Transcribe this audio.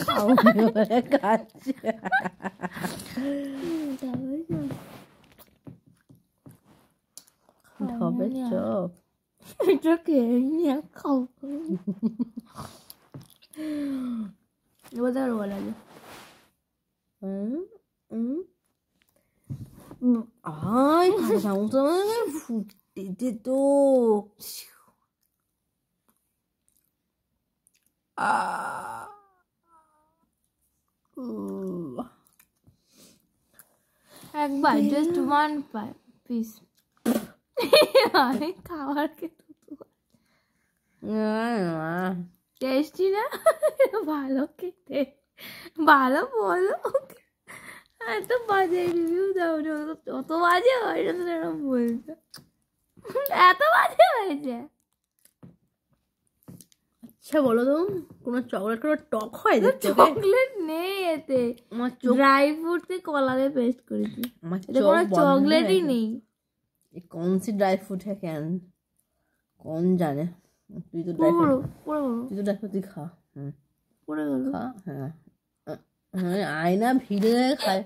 খাওনি বলে খাচ্ছে। ঢবের চপ এটা খেয়ে নিয়ে খাও। বলতে পারবো বলা যায়। আয় সমস্যা ফুটেছে তো। একবার জাস্ট ওয়ান পিস খাওয়ার টেস্টি না? ভালো খেতে, ভালো বলো। এত বাজে রিভিউ দাও না, অত বাজে হয় না এরকম বলছো, এত বাজে হয়েছে। আচ্ছা বলো তো, কোনো চকলেট কোনো টক হয়? চকলেট নেই এতে, ড্রাই ফ্রুট কলারে পেস্ট করেছি, এতে কোনো চকলেটই নেই। कौन सी ड्राई फ्रूट है क्या? कौन जाने। তুই তো ड्राई फ्रूट, তুই তো ड्राई फ्रूट खा। खा। हाँ आईना ভিড়ে খায়।